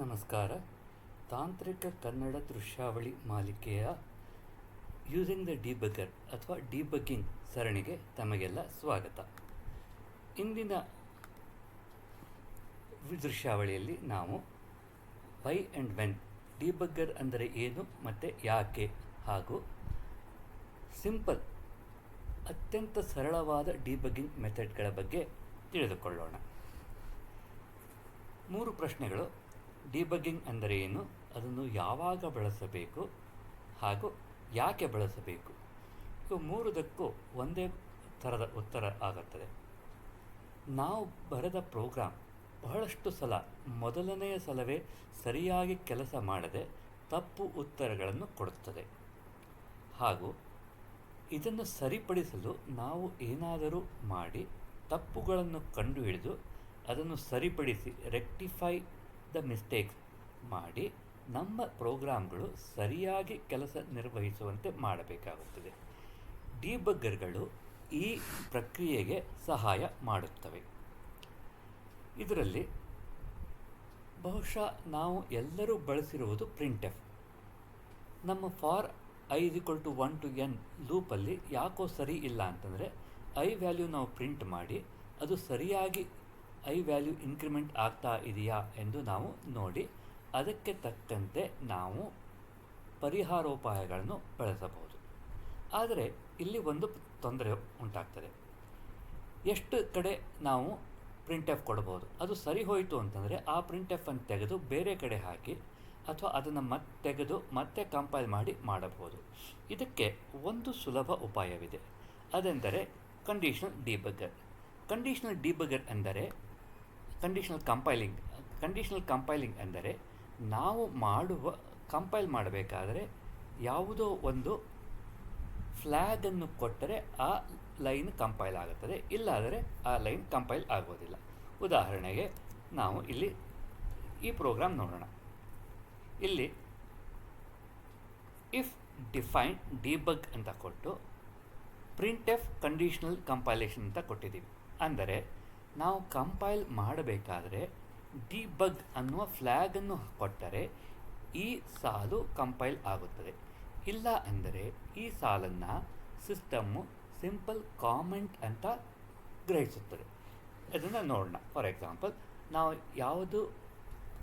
ನಮಸ್ಕಾರ. ತಾಂತ್ರಿಕ Kannada ದೃಶ್ಯಾವಳಿ ಮಾಲಿಕೆಯ using the ಡಿಬಗರ್ ಅಥವಾ ಡಿಬಗ್ಗಿಂಗ್ ಸರಣಿಗೆ ತಮಗೆಲ್ಲ ಸ್ವಾಗತ. ಇಂದಿನ ದೃಶ್ಯಾವಳಿಯಲ್ಲಿ ನಾವು ವೈ ಆ್ಯಂಡ್ ವೆನ್, ಡಿಬಗ್ಗರ್ ಅಂದರೆ ಏನು ಮತ್ತು ಯಾಕೆ, ಹಾಗೂ ಸಿಂಪಲ್ ಅತ್ಯಂತ ಸರಳವಾದ ಡಿಬಗ್ಗಿಂಗ್ ಮೆಥಡ್ಗಳ ಬಗ್ಗೆ ತಿಳಿದುಕೊಳ್ಳೋಣ. 3 ಪ್ರಶ್ನೆಗಳು: ಡಿಬಗ್ಗಿಂಗ್ ಅಂದರೆ ಏನು, ಅದನ್ನು ಯಾವಾಗ ಬಳಸಬೇಕು ಹಾಗೂ ಯಾಕೆ ಬಳಸಬೇಕು. ಇವು 3ದಕ್ಕೂ ಒಂದೇ ಥರದ ಉತ್ತರ ಆಗುತ್ತದೆ. ನಾವು ಬರೆದ ಪ್ರೋಗ್ರಾಮ್ ಬಹಳಷ್ಟು ಸಲ ಮೊದಲನೆಯ ಸಲವೇ ಸರಿಯಾಗಿ ಕೆಲಸ ಮಾಡದೆ ತಪ್ಪು ಉತ್ತರಗಳನ್ನು ಕೊಡುತ್ತದೆ. ಹಾಗೂ ಇದನ್ನು ಸರಿಪಡಿಸಲು ನಾವು ಏನಾದರೂ ಮಾಡಿ ತಪ್ಪುಗಳನ್ನು ಕಂಡುಹಿಡಿದು ಅದನ್ನು ಸರಿಪಡಿಸಿ ರೆಕ್ಟಿಫೈ ದ ಮಿಸ್ಟೇಕ್ಸ್ ಮಾಡಿ ನಮ್ಮ ಪ್ರೋಗ್ರಾಮ್ಗಳು ಸರಿಯಾಗಿ ಕೆಲಸ ನಿರ್ವಹಿಸುವಂತೆ ಮಾಡಬೇಕಾಗುತ್ತದೆ. ಡಿಬಗ್ಗರ್ಗಳು ಈ ಪ್ರಕ್ರಿಯೆಗೆ ಸಹಾಯ ಮಾಡುತ್ತವೆ. ಇದರಲ್ಲಿ ಬಹುಶಃ ನಾವು ಎಲ್ಲರೂ ಬಳಸಿರುವುದು ಪ್ರಿಂಟ್ಎಫ್. ನಮ್ಮ ಫಾರ್ i = 1 to n ಲೂಪಲ್ಲಿ ಯಾಕೋ ಸರಿ ಇಲ್ಲ ಅಂತಂದರೆ ಐ ವ್ಯಾಲ್ಯೂ ನಾವು ಪ್ರಿಂಟ್ ಮಾಡಿ ಅದು ಸರಿಯಾಗಿ ಐ ವ್ಯಾಲ್ಯೂ ಇನ್ಕ್ರಿಮೆಂಟ್ ಆಗ್ತಾ ಇದೆಯಾ ಎಂದು ನಾವು ನೋಡಿ ಅದಕ್ಕೆ ತಕ್ಕಂತೆ ನಾವು ಪರಿಹಾರೋಪಾಯಗಳನ್ನು ಬಳಸಬಹುದು. ಆದರೆ ಇಲ್ಲಿ ಒಂದು ತೊಂದರೆ ಉಂಟಾಗ್ತದೆ. ಎಷ್ಟು ಕಡೆ ನಾವು ಪ್ರಿಂಟ್ಎಫ್ ಕೊಡಬಹುದು, ಅದು ಸರಿ ಹೋಯಿತು ಅಂತಂದರೆ ಆ ಪ್ರಿಂಟ್ಎಫನ್ನು ತೆಗೆದು ಬೇರೆ ಕಡೆ ಹಾಕಿ ಅಥವಾ ಅದನ್ನು ತೆಗೆದು ಮತ್ತೆ ಕಂಪೈಲ್ ಮಾಡಿ ಮಾಡಬಹುದು. ಇದಕ್ಕೆ ಒಂದು ಸುಲಭ ಉಪಾಯವಿದೆ, ಅದೆಂದರೆ ಕಂಡೀಷನಲ್ ಡಿಬಗ್ಗರ್. ಕಂಡೀಷನಲ್ ಡಿಬಗ್ಗರ್ ಅಂದರೆ ಕಂಡೀಷನಲ್ ಕಂಪೈಲಿಂಗ್ ಅಂದರೆ ನಾವು ಕಂಪೈಲ್ ಮಾಡಬೇಕಾದರೆ ಯಾವುದೋ ಒಂದು ಫ್ಲ್ಯಾಗನ್ನು ಕೊಟ್ಟರೆ ಆ ಲೈನ್ ಕಂಪೈಲ್ ಆಗುತ್ತದೆ, ಇಲ್ಲಾದರೆ ಆ ಲೈನ್ ಕಂಪೈಲ್ ಆಗೋದಿಲ್ಲ. ಉದಾಹರಣೆಗೆ ನಾವು ಇಲ್ಲಿ ಈ ಪ್ರೋಗ್ರಾಮ್ ನೋಡೋಣ. ಇಲ್ಲಿ ಇಫ್ ಡಿಫೈನ್ ಡಿಬಗ್ ಅಂತ ಕೊಟ್ಟು ಪ್ರಿಂಟ್ಎಫ್ ಕಂಡೀಷನಲ್ ಕಂಪೈಲೇಷನ್ ಅಂತ ಕೊಟ್ಟಿದ್ದೀವಿ. ಅಂದರೆ ನಾವು ಕಂಪೈಲ್ ಮಾಡಬೇಕಾದರೆ ಡಿಬಗ್ ಅನ್ನುವ ಫ್ಲ್ಯಾಗನ್ನು ಕೊಟ್ಟರೆ ಈ ಸಾಲು ಕಂಪೈಲ್ ಆಗುತ್ತದೆ. ಇಲ್ಲ ಅಂದರೆ ಈ ಸಾಲನ್ನು ಸಿಸ್ಟಮ್ಮು ಸಿಂಪಲ್ ಕಾಮೆಂಟ್ ಅಂತ ಗ್ರಹಿಸುತ್ತದೆ. ಅದನ್ನು ನೋಡೋಣ. ಫಾರ್ ಎಕ್ಸಾಂಪಲ್, ನಾವು ಯಾವುದು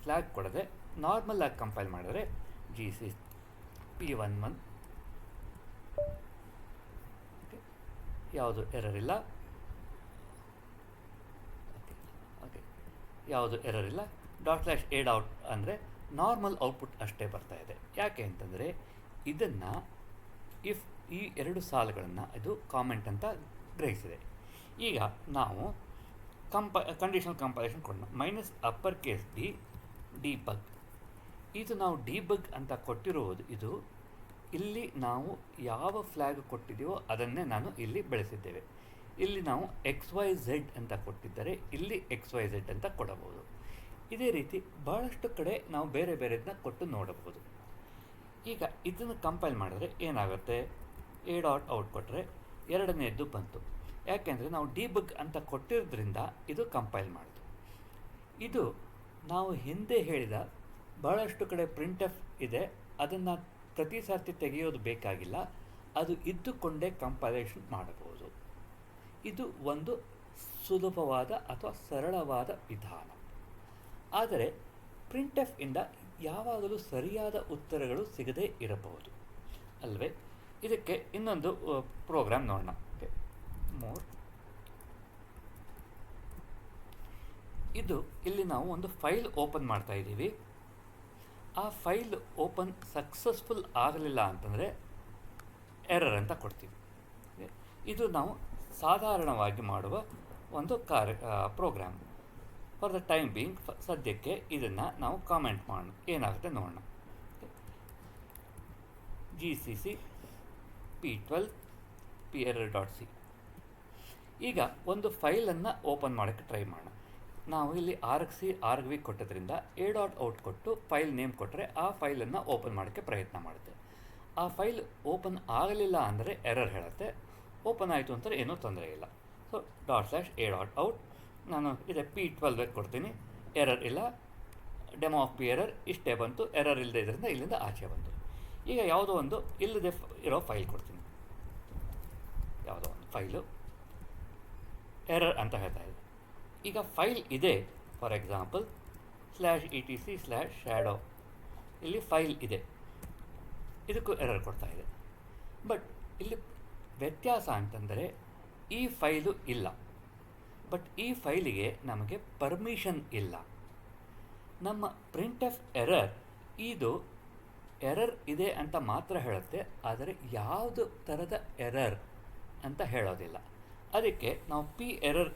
ಫ್ಲ್ಯಾಗ್ ಕೊಡದೆ ನಾರ್ಮಲ್ ಆಗಿ ಕಂಪೈಲ್ ಮಾಡಿದರೆ P11 ಯಾವುದು ಎರರ್ ಇಲ್ಲ, ಯಾವುದು ಎರರ್ ಇಲ್ಲ. .adout ಅಂದರೆ ನಾರ್ಮಲ್ ಔಟ್ಪುಟ್ ಅಷ್ಟೇ ಬರ್ತಾ ಇದೆ. ಯಾಕೆ ಅಂತಂದರೆ ಇದನ್ನು ಇಫ್ ಈ 2 ಸಾಲುಗಳನ್ನು ಇದು ಕಾಮೆಂಟ್ ಅಂತ ಗ್ರಹಿಸಿದೆ. ಈಗ ನಾವು ಕಂಡೀಷನಲ್ ಕಂಪೈಲೇಷನ್ ಕೊಡೋಣ. -uppercase D debug. ಇದು ನಾವು ಡಿಬಗ್ ಅಂತ ಕೊಟ್ಟಿರುವುದು, ಇದು ಇಲ್ಲಿ ನಾವು ಯಾವ ಫ್ಲ್ಯಾಗ್ ಕೊಟ್ಟಿದ್ದೀವೋ ಅದನ್ನೇ ನಾನು ಇಲ್ಲಿ ಬೆಳೆಸಿದ್ದೇವೆ. ಇಲ್ಲಿ ನಾವು XYZ ಅಂತ ಕೊಟ್ಟಿದ್ದರೆ ಇಲ್ಲಿ XYZ ಅಂತ ಕೊಡಬಹುದು. ಇದೇ ರೀತಿ ಬಹಳಷ್ಟು ಕಡೆ ನಾವು ಬೇರೆ ಬೇರೆದನ್ನ ಕೊಟ್ಟು ನೋಡಬಹುದು. ಈಗ ಇದನ್ನು ಕಂಪೈಲ್ ಮಾಡಿದ್ರೆ ಏನಾಗುತ್ತೆ, A.out ಕೊಟ್ಟರೆ ಎರಡನೆಯದ್ದು ಬಂತು. ಯಾಕೆಂದರೆ ನಾವು ಡಿಬಗ್ ಅಂತ ಕೊಟ್ಟಿರೋದ್ರಿಂದ ಇದು ಕಂಪೈಲ್ ಮಾಡಿತು. ಇದು ನಾವು ಹಿಂದೆ ಹೇಳಿದ ಬಹಳಷ್ಟು ಕಡೆ ಪ್ರಿಂಟ್ಎಫ್ ಇದೆ, ಅದನ್ನು ಪ್ರತಿ ಸರ್ತಿ ತೆಗೆಯೋದು ಬೇಕಾಗಿಲ್ಲ, ಅದು ಇದ್ದುಕೊಂಡೇ ಕಂಪೈಲೇಷನ್ ಮಾಡಬಹುದು. ಇದು ಒಂದು ಸುಲಭವಾದ ಅಥವಾ ಸರಳವಾದ ವಿಧಾನ. ಆದರೆ ಪ್ರಿಂಟ್ಎಫ್ ಇಂದ ಯಾವಾಗಲೂ ಸರಿಯಾದ ಉತ್ತರಗಳು ಸಿಗದೇ ಇರಬಹುದು ಅಲ್ವೇ. ಇದಕ್ಕೆ ಇನ್ನೊಂದು ಪ್ರೋಗ್ರಾಮ್ ನೋಡೋಣ. ಇದು ಇಲ್ಲಿ ನಾವು ಒಂದು ಫೈಲ್ ಓಪನ್ ಮಾಡ್ತಾ ಇದ್ದೀವಿ. ಆ ಫೈಲ್ ಓಪನ್ ಸಕ್ಸಸ್ಫುಲ್ ಆಗಲಿಲ್ಲ ಅಂತಂದರೆ ಎರರ್ ಅಂತ ಕೊಡ್ತೀವಿ. ಇದು ನಾವು ಸಾಧಾರಣವಾಗಿ ಮಾಡುವ ಒಂದು program. For the time being ಸದ್ಯಕ್ಕೆ ಇದನ್ನು ನಾವು ಕಾಮೆಂಟ್ ಮಾಡೋಣ, ಏನಾಗುತ್ತೆ ನೋಡೋಣ. GCC P12 Perror.c. ಈಗ ಒಂದು ಫೈಲನ್ನು ಓಪನ್ ಮಾಡೋಕ್ಕೆ ಟ್ರೈ ಮಾಡೋಣ. ನಾವು ಇಲ್ಲಿ argv ಕೊಟ್ಟದ್ರಿಂದ A.out ಕೊಟ್ಟು ಫೈಲ್ ನೇಮ್ ಕೊಟ್ಟರೆ ಆ ಫೈಲನ್ನು ಓಪನ್ ಮಾಡೋಕ್ಕೆ ಪ್ರಯತ್ನ ಮಾಡುತ್ತೆ. ಆ ಫೈಲ್ ಓಪನ್ ಆಗಲಿಲ್ಲ ಅಂದರೆ ಎರರ್ ಹೇಳುತ್ತೆ. ಓಪನ್ ಆಯಿತು ಅಂತಾರೆ ಏನೂ ತೊಂದರೆ ಇಲ್ಲ. ಸೊ .a.out ನಾನು ಇದೆ P12 ಕೊಡ್ತೀನಿ, ಎರರ್ ಇಲ್ಲ, ಡೆಮೋ ಆಫ್ ಪಿ ಎರರ್ ಇಷ್ಟೇ ಬಂತು, ಎರರ್ ಇಲ್ಲದೆ ಇದರಿಂದ ಇಲ್ಲಿಂದ ಆಚೆ ಬಂತು. ಈಗ ಯಾವುದೋ ಒಂದು ಇಲ್ಲದೆ ಇರೋ ಫೈಲ್ ಕೊಡ್ತೀನಿ, ಯಾವುದೋ ಒಂದು ಫೈಲು ಎರರ್ ಅಂತ ಹೇಳ್ತಾ ಇದೆ. ಈಗ ಫೈಲ್ ಇದೆ, ಫಾರ್ ಎಕ್ಸಾಂಪಲ್ /etc/shadow, ಇಲ್ಲಿ ಫೈಲ್ ಇದೆ, ಇದಕ್ಕೂ ಎರರ್ ಕೊಡ್ತಾ ಇದೆ. ಬಟ್ ಇಲ್ಲಿ ವ್ಯತ್ಯಾಸ ಅಂತಂದರೆ ಈ ಫೈಲು ಇಲ್ಲ, ಬಟ್ ಈ ಫೈಲಿಗೆ ನಮಗೆ ಪರ್ಮಿಷನ್ ಇಲ್ಲ. ನಮ್ಮ ಪ್ರಿಂಟ್ ಎರರ್ ಇದು ಎರರ್ ಇದೆ ಅಂತ ಮಾತ್ರ ಹೇಳುತ್ತೆ, ಆದರೆ ಯಾವುದು ಥರದ ಎರರ್ ಅಂತ ಹೇಳೋದಿಲ್ಲ. ಅದಕ್ಕೆ ನಾವು ಪಿ ಎರರ್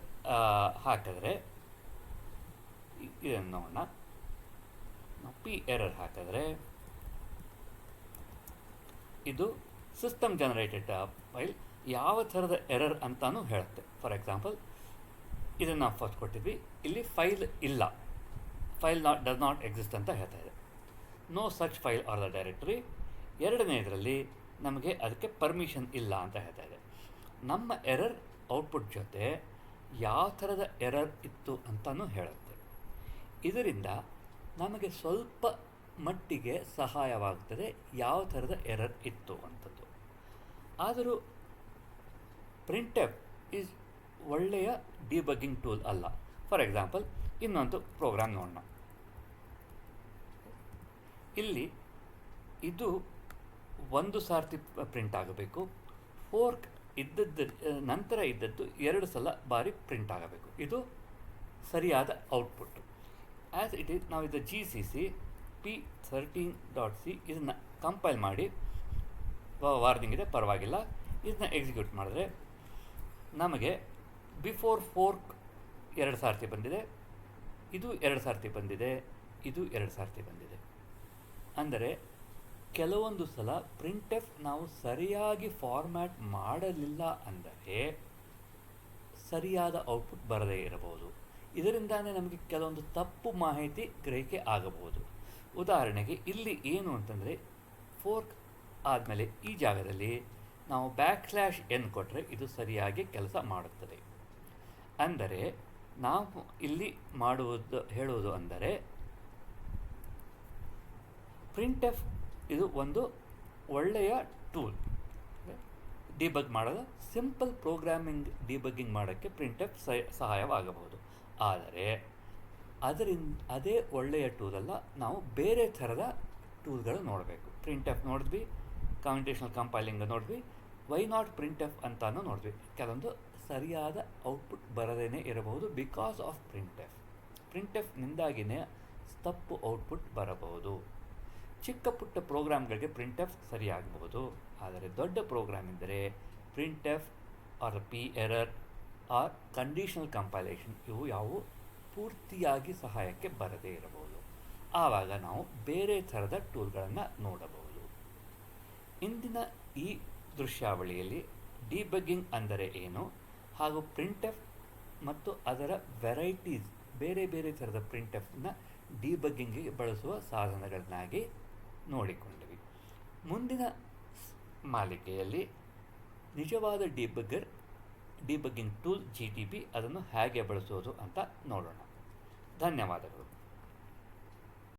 ಹಾಕಿದ್ರೆ, ಇದನ್ನು ನೋಡೋಣ. ನಾವು ಪಿ ಎರರ್ ಹಾಕಿದ್ರೆ ಇದು ಸಿಸ್ಟಮ್ ಜನರೇಟೆಡ್ ಫೈಲ್ ಯಾವ ಥರದ ಎರರ್ ಅಂತಾನು ಹೇಳುತ್ತೆ. ಫಾರ್ ಎಕ್ಸಾಂಪಲ್ ಇದನ್ನು ನಾವು ಫಸ್ಟ್ ಕೊಟ್ಟಿದ್ವಿ, ಇಲ್ಲಿ ಫೈಲ್ ಇಲ್ಲ, ಫೈಲ್ ಡಸ್ ನಾಟ್ ಎಕ್ಸಿಸ್ಟ್ ಅಂತ ಹೇಳ್ತಾ ಇದೆ. No such file or the directory. ಎರಡನೇದರಲ್ಲಿ ನಮಗೆ ಅದಕ್ಕೆ ಪರ್ಮಿಷನ್ ಇಲ್ಲ ಅಂತ ಹೇಳ್ತಾ ಇದೆ. ನಮ್ಮ ಎರರ್ ಔಟ್ಪುಟ್ ಜೊತೆ ಯಾವ ಥರದ ಎರರ್ ಇತ್ತು ಅಂತಲೂ ಹೇಳುತ್ತೆ. ಇದರಿಂದ ನಮಗೆ ಸ್ವಲ್ಪ ಮಟ್ಟಿಗೆ ಸಹಾಯವಾಗ್ತದೆ ಯಾವ ಥರದ ಎರರ್ ಇತ್ತು ಅಂಥದ್ದು. ಆದರೂ ಪ್ರಿಂಟ್ಎಫ್ ಈಸ್ ಒಳ್ಳೆಯ ಡಿಬಗ್ಗಿಂಗ್ ಟೂಲ್ ಅಲ್ಲ. ಫಾರ್ ಎಕ್ಸಾಂಪಲ್ ಇನ್ನೊಂದು ಪ್ರೋಗ್ರಾಮ್ ನೋಡೋಣ. ಇಲ್ಲಿ ಇದು ಒಂದು ಸಾರ್ತಿ ಪ್ರಿಂಟ್ ಆಗಬೇಕು, ಫೋರ್ಕ್ ಇದ್ದದ್ದು ನಂತರ ಇದ್ದದ್ದು 2 ಸಲ ಬಾರಿ ಪ್ರಿಂಟ್ ಆಗಬೇಕು. ಇದು ಸರಿಯಾದ ಔಟ್ಪುಟ್. ಆ್ಯಸ್ ಇಟ್ ಈಸ್ ನಾವು ಇದು GCC p13.c ಇದನ್ನು ಕಂಪೈಲ್ ಮಾಡಿ, ವಾರ್ನಿಂಗ್ ಇದೆ ಪರವಾಗಿಲ್ಲ, ಇದನ್ನ ಎಕ್ಸಿಕ್ಯೂಟ್ ಮಾಡಿದ್ರೆ ನಮಗೆ ಬಿಫೋರ್ ಫೋರ್ಕ್ 2 ಸಾರ್ತಿ ಬಂದಿದೆ, ಇದು 2 ಸಾರ್ತಿ ಬಂದಿದೆ, ಇದು 2 ಸಾರ್ತಿ ಬಂದಿದೆ. ಅಂದರೆ ಕೆಲವೊಂದು ಸಲ ಪ್ರಿಂಟ್ಎಫ್ ನಾವು ಸರಿಯಾಗಿ ಫಾರ್ಮ್ಯಾಟ್ ಮಾಡಲಿಲ್ಲ ಅಂದರೆ ಸರಿಯಾದ ಔಟ್ಪುಟ್ ಬರದೇ ಇರಬಹುದು. ಇದರಿಂದಾನೇ ನಮಗೆ ಕೆಲವೊಂದು ತಪ್ಪು ಮಾಹಿತಿ ಗ್ರಹಿಕೆ ಆಗಬಹುದು. ಉದಾಹರಣೆಗೆ ಇಲ್ಲಿ ಏನು ಅಂತಂದರೆ, ಫೋರ್ಕ್ ಆದಮೇಲೆ ಈ ಜಾಗದಲ್ಲಿ ನಾವು \n ಕೊಟ್ಟರೆ ಇದು ಸರಿಯಾಗಿ ಕೆಲಸ ಮಾಡುತ್ತದೆ. ಅಂದರೆ ನಾವು ಇಲ್ಲಿ ಹೇಳುವುದು ಅಂದರೆ ಪ್ರಿಂಟ್ಎಫ್ ಇದು ಒಂದು ಒಳ್ಳೆಯ ಟೂಲ್ ಡಿಬಗ್ ಮಾಡಲು. ಸಿಂಪಲ್ ಪ್ರೋಗ್ರಾಮಿಂಗ್ ಡಿಬಗ್ಗಿಂಗ್ ಮಾಡೋಕ್ಕೆ ಪ್ರಿಂಟ್ಎಫ್ ಸಹಾಯವಾಗಬಹುದು. ಆದರೆ ಅದೇ ಒಳ್ಳೆಯ ಟೂಲಲ್ಲ, ನಾವು ಬೇರೆ ಥರದ ಟೂಲ್ಗಳು ನೋಡಬೇಕು. ಪ್ರಿಂಟ್ಎಫ್ ನೋಡಿದ್ವಿ, ಕಾಂಪಿಟೇಷನಲ್ ಕಂಪೈಲಿಂಗ್ ನೋಡಿದ್ವಿ, ವೈ ನಾಟ್ ಪ್ರಿಂಟ್ಎಫ್ ಅಂತಾನು ನೋಡಿದ್ವಿ. ಕೆಲವೊಂದು ಸರಿಯಾದ ಔಟ್ಪುಟ್ ಬರದೇ ಇರಬಹುದು ಬಿಕಾಸ್ ಆಫ್ ಪ್ರಿಂಟ್ಎಫ್ನಿಂದಾಗಿಯೇ ತಪ್ಪು ಔಟ್ಪುಟ್ ಬರಬಹುದು. ಚಿಕ್ಕ ಪುಟ್ಟ ಪ್ರೋಗ್ರಾಮ್ಗಳಿಗೆ ಪ್ರಿಂಟ್ಎಫ್ ಸರಿಯಾಗಬಹುದು, ಆದರೆ ದೊಡ್ಡ ಪ್ರೋಗ್ರಾಮ್ ಇದ್ದರೆ printf or perror or conditional compilation ಇವು ಯಾವುವು ಪೂರ್ತಿಯಾಗಿ ಸಹಾಯಕ್ಕೆ ಬರದೇ ಇರಬಹುದು. ಆವಾಗ ನಾವು ಬೇರೆ ಥರದ ಟೂಲ್ಗಳನ್ನು ನೋಡಬಹುದು. ಇಂದಿನ ಈ ದೃಶ್ಯಾವಳಿಯಲ್ಲಿ ಡಿಬಗ್ಗಿಂಗ್ ಅಂದರೆ ಏನು ಹಾಗೂ ಪ್ರಿಂಟ್ಎಫ್ ಮತ್ತು ಅದರ ವೆರೈಟೀಸ್, ಬೇರೆ ಬೇರೆ ಥರದ ಪ್ರಿಂಟ್ಎಫ್ನ ಡಿಬಗ್ಗಿಂಗಿಗೆ ಬಳಸುವ ಸಾಧನಗಳನ್ನಾಗಿ ನೋಡಿಕೊಂಡ್ವಿ. ಮುಂದಿನ ಮಾಲಿಕೆಯಲ್ಲಿ ನಿಜವಾದ ಡಿಬಗ್ಗಿಂಗ್ ಟೂಲ್ GTP ಅದನ್ನು ಹೇಗೆ ಬಳಸೋದು ಅಂತ ನೋಡೋಣ. ಧನ್ಯವಾದಗಳು.